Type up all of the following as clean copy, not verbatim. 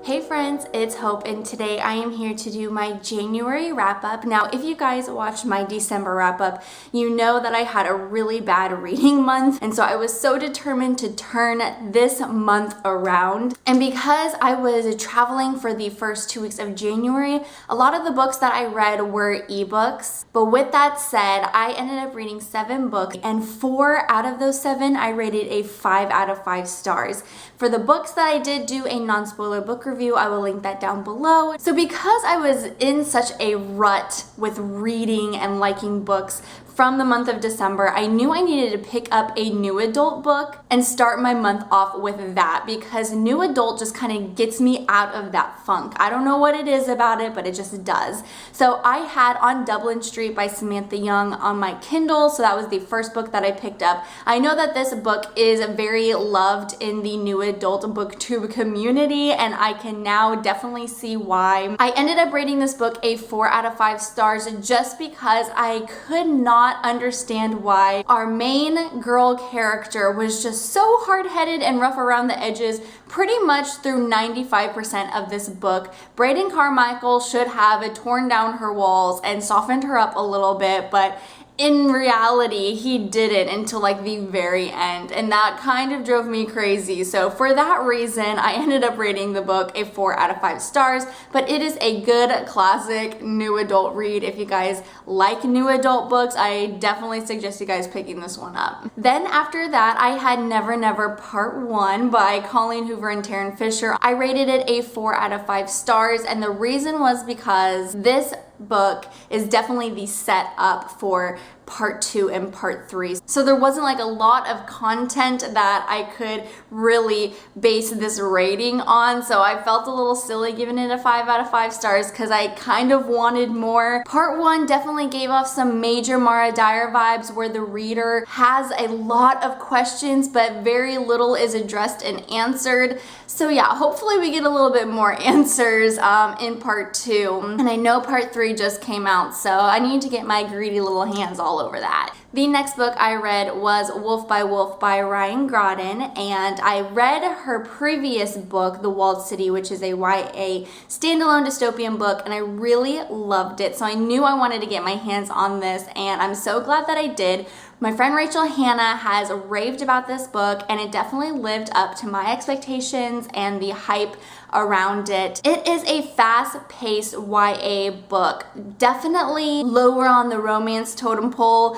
Hey friends, it's Hope, and today I am here to do my January wrap-up. Now, if you guys watched my December wrap-up, you know that I had a really bad reading month, and so I was so determined to turn this month around. And because I was traveling for the first 2 weeks of January, a lot of the books that I read were ebooks. But with that said, I ended up reading 7 books, and 4 out of those 7 I rated a 5 out of 5 stars. For the books that I did do a non-spoiler book review, I will link that down below. So because I was in such a rut with reading and liking books from the month of December, I knew I needed to pick up a new adult book and start my month off with that, because new adult just kind of gets me out of that funk. I don't know what it is about it, but it just does. So I had On Dublin Street by Samantha Young on my Kindle, so that was the first book that I picked up. I know that this book is very loved in the new adult booktube community, and I can now definitely see why. I ended up rating this book a 4 out of 5 stars just because I could not understand why our main girl character was just so hard-headed and rough around the edges pretty much through 95% of this book. Braden Carmichael should have torn down her walls and softened her up a little bit, but in reality, he didn't until like the very end, and that kind of drove me crazy. So for that reason, I ended up rating the book a 4 out of 5 stars, but it is a good classic new adult read. If you guys like new adult books, I definitely suggest you guys picking this one up. Then after that, I had Never Never Part 1 by Colleen Hoover and Taryn Fisher. I rated it a 4 out of 5 stars, and the reason was because this book is definitely the setup for part 2 and part 3. So there wasn't like a lot of content that I could really base this rating on. So I felt a little silly giving it a 5 out of 5 stars because I kind of wanted more. Part 1 definitely gave off some major Mara Dyer vibes, where the reader has a lot of questions but very little is addressed and answered. So yeah, hopefully we get a little bit more answers in part 2. And I know part 3 just came out, so I need to get my greedy little hands all over that. The next book I read was Wolf by Ryan Groden, and I read her previous book, The Walled City, which is a YA standalone dystopian book, and I really loved it. So I knew I wanted to get my hands on this, and I'm so glad that I did. My friend Rachel Hannah has raved about this book, and it definitely lived up to my expectations and the hype around it. It is a fast-paced YA book, definitely lower on the romance totem pole,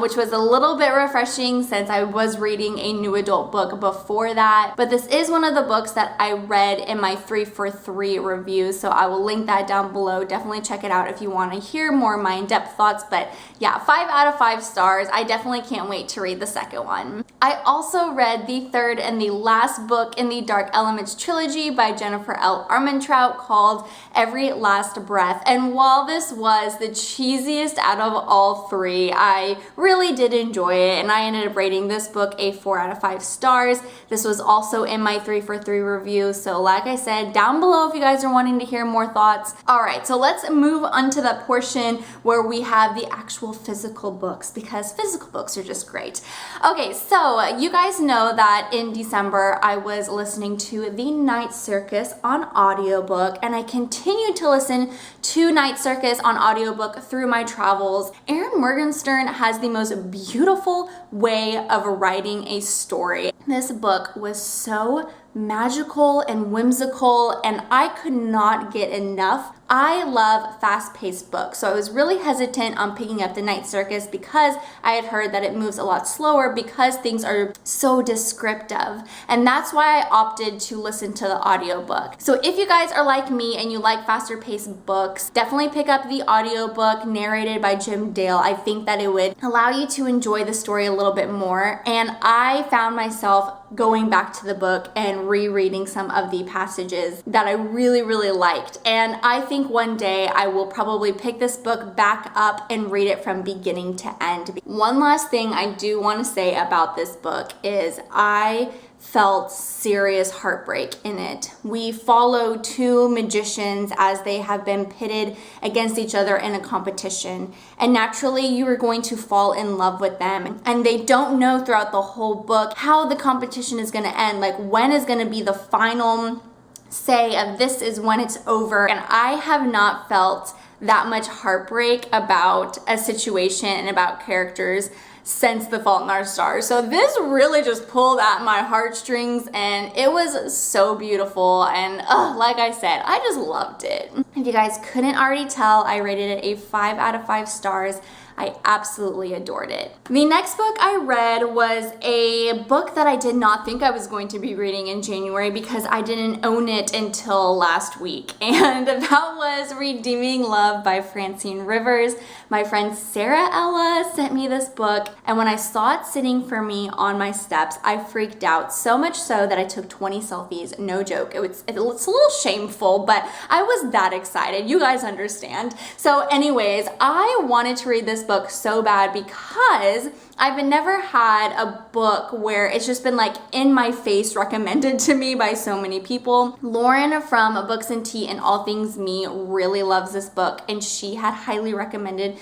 which was a little bit refreshing since I was reading a new adult book before that. But this is one of the books that I read in my 3 for 3 review, so I will link that down below. Definitely check it out if you want to hear more of my in-depth thoughts. But yeah, 5 out of 5 stars. I definitely can't wait to read the second one. I also read the third and the last book in the Dark Elements trilogy by Jennifer L. Armentrout, called Every Last Breath. And while this was the cheesiest out of all 3, I really did enjoy it, and I ended up rating this book a 4 out of 5 stars. This was also in my 3 for 3 review, so like I said, down below if you guys are wanting to hear more thoughts. Alright, so let's move on to the portion where we have the actual physical books, because physical books are just great. Okay, so you guys know that in December I was listening to the Night Circus on audiobook, and I continued to listen to Night Circus on audiobook through my travels. Erin Morgenstern has the most beautiful way of writing a story. This book was so magical and whimsical, and I could not get enough. I love fast-paced books, so I was really hesitant on picking up the Night Circus because I had heard that it moves a lot slower because things are so descriptive, and that's why I opted to listen to the audiobook. So if you guys are like me and you like faster-paced books, definitely pick up the audiobook narrated by Jim Dale. I think that it would allow you to enjoy the story a little bit more, and I found myself going back to the book and rereading some of the passages that I really liked. And I think one day I will probably pick this book back up and read it from beginning to end. One last thing I do want to say about this book is I felt serious heartbreak in it. We follow 2 magicians as they have been pitted against each other in a competition, and naturally you are going to fall in love with them, and they don't know throughout the whole book how the competition is going to end, like when is going to be the final say this is when it's over, and I have not felt that much heartbreak about a situation and about characters since The Fault in Our Stars. So this really just pulled at my heartstrings, and it was so beautiful, and like I said, I just loved it. If you guys couldn't already tell, I rated it a 5 out of 5 stars. I absolutely adored it. The next book I read was a book that I did not think I was going to be reading in January because I didn't own it until last week. And that was Redeeming Love by Francine Rivers. My friend Sarah Ella sent me this book, and when I saw it sitting for me on my steps, I freaked out, so much so that I took 20 selfies, no joke. It's a little shameful, but I was that excited. You guys understand. So anyways, I wanted to read this book so bad because I've never had a book where it's just been like in my face recommended to me by so many people. Lauren from Books and Tea and All Things Me really loves this book, and she had highly recommended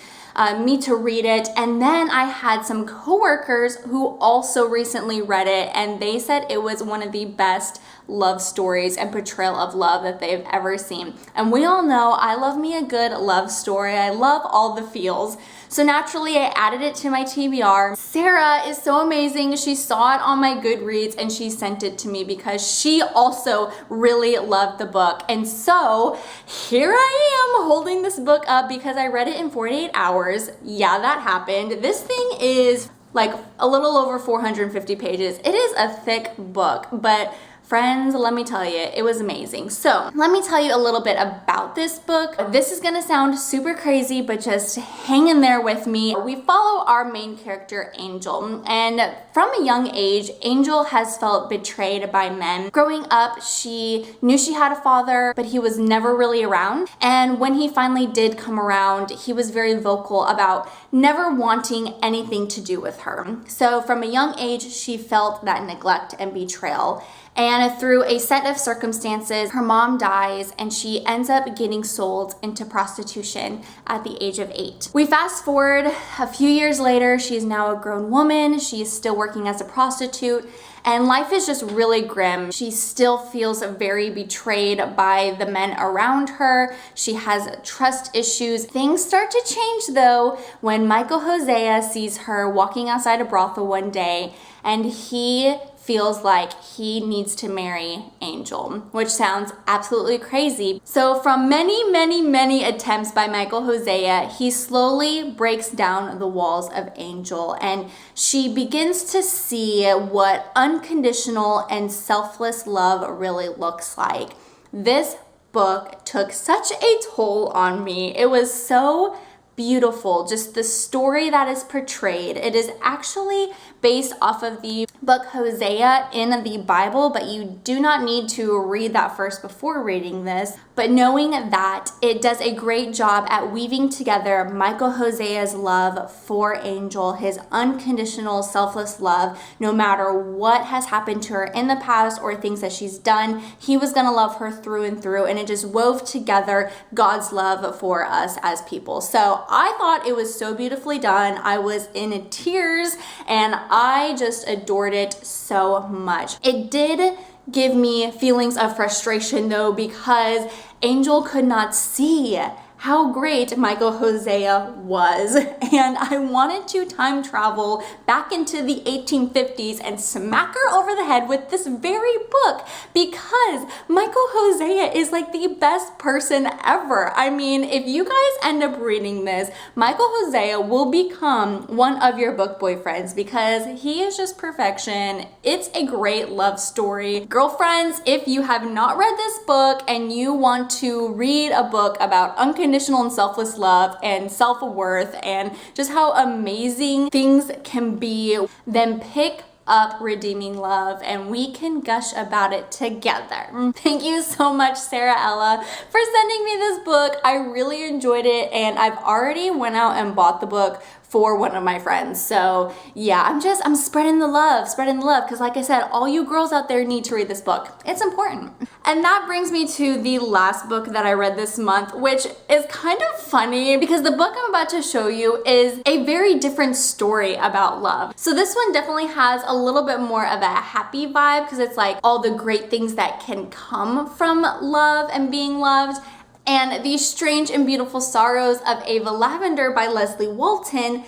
me to read it. And then I had some coworkers who also recently read it, and they said it was one of the best love stories and portrayal of love that they've ever seen. And we all know I love me a good love story. I love all the feels. So naturally, I added it to my TBR. Sarah is so amazing. She saw it on my Goodreads and she sent it to me because she also really loved the book. And so here I am holding this book up because I read it in 48 hours. Yeah, that happened. This thing is like a little over 450 pages. It is a thick book, but friends, let me tell you, it was amazing. So let me tell you a little bit about this book. This is gonna sound super crazy, but just hang in there with me. We follow our main character, Angel, and from a young age, Angel has felt betrayed by men. Growing up, she knew she had a father, but he was never really around. And when he finally did come around, he was very vocal about never wanting anything to do with her. So from a young age, she felt that neglect and betrayal. And through a set of circumstances, her mom dies and she ends up getting sold into prostitution at the age of 8. We fast forward a few years later, she is now a grown woman. She is still working as a prostitute, and life is just really grim. She still feels very betrayed by the men around her. She has trust issues. Things start to change though when Michael Hosea sees her walking outside a brothel one day, and he feels like he needs to marry Angel, which sounds absolutely crazy. So from many attempts by Michael Hosea, he slowly breaks down the walls of Angel, and she begins to see what unconditional and selfless love really looks like. This book took such a toll on me. It was so beautiful, just the story that is portrayed. It is actually based off of the book Hosea in the Bible, but you do not need to read that first before reading this. But knowing that it does a great job at weaving together Michael Hosea's love for Angel, his unconditional, selfless love, no matter what has happened to her in the past or things that she's done, he was gonna love her through and through, and it just wove together God's love for us as people. So I thought it was so beautifully done. I was in tears, and I just adored it so much. It did give me feelings of frustration though, because Angel could not see how great Michael Hosea was, and I wanted to time travel back into the 1850s and smack her over the head with this very book, because Michael Hosea is like the best person ever. I mean, if you guys end up reading this, Michael Hosea will become one of your book boyfriends because he is just perfection. It's a great love story. Girlfriends, if you have not read this book and you want to read a book about unconditional and selfless love and self-worth and just how amazing things can be, then pick up Redeeming Love and we can gush about it together. Thank you so much, Sarah Ella, for sending me this book. I really enjoyed it, and I've already went out and bought the book for one of my friends. So yeah, I'm spreading the love, because like I said, all you girls out there need to read this book. It's important. And that brings me to the last book that I read this month, which is kind of funny because the book I'm about to show you is a very different story about love. So this one definitely has a little bit more of a happy vibe because it's like all the great things that can come from love and being loved. And The Strange and Beautiful Sorrows of Ava Lavender by Leslie Walton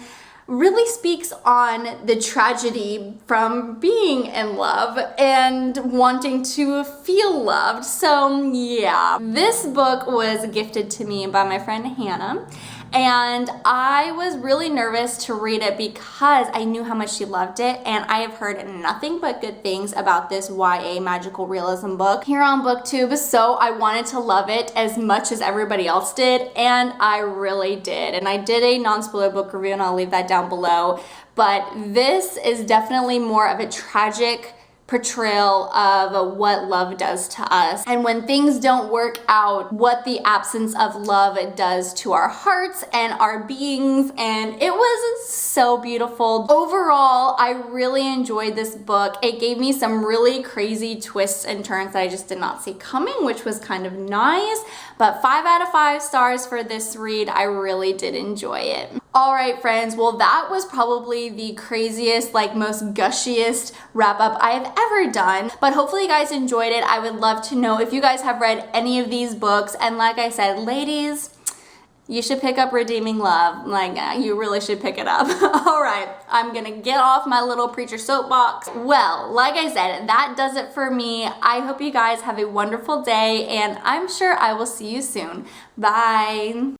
really speaks on the tragedy from being in love and wanting to feel loved. So yeah, this book was gifted to me by my friend Hannah. And I was really nervous to read it because I knew how much she loved it, and I have heard nothing but good things about this YA magical realism book here on BookTube, so I wanted to love it as much as everybody else did, and I really did. And I did a non-spoiler book review, and I'll leave that down below, but this is definitely more of a tragic portrayal of what love does to us, and when things don't work out, what the absence of love does to our hearts and our beings. And it was so beautiful. Overall, I really enjoyed this book. It gave me some really crazy twists and turns that I just did not see coming, which was kind of nice. But 5 out of 5 stars for this read. I really did enjoy it. All right, friends, well, that was probably the craziest, like most gushiest wrap up I have ever done, but hopefully you guys enjoyed it. I would love to know if you guys have read any of these books, and like I said, ladies, you should pick up Redeeming Love. Like, you really should pick it up. All right, I'm gonna get off my little preacher soapbox. Well, like I said, that does it for me. I hope you guys have a wonderful day, and I'm sure I will see you soon. Bye.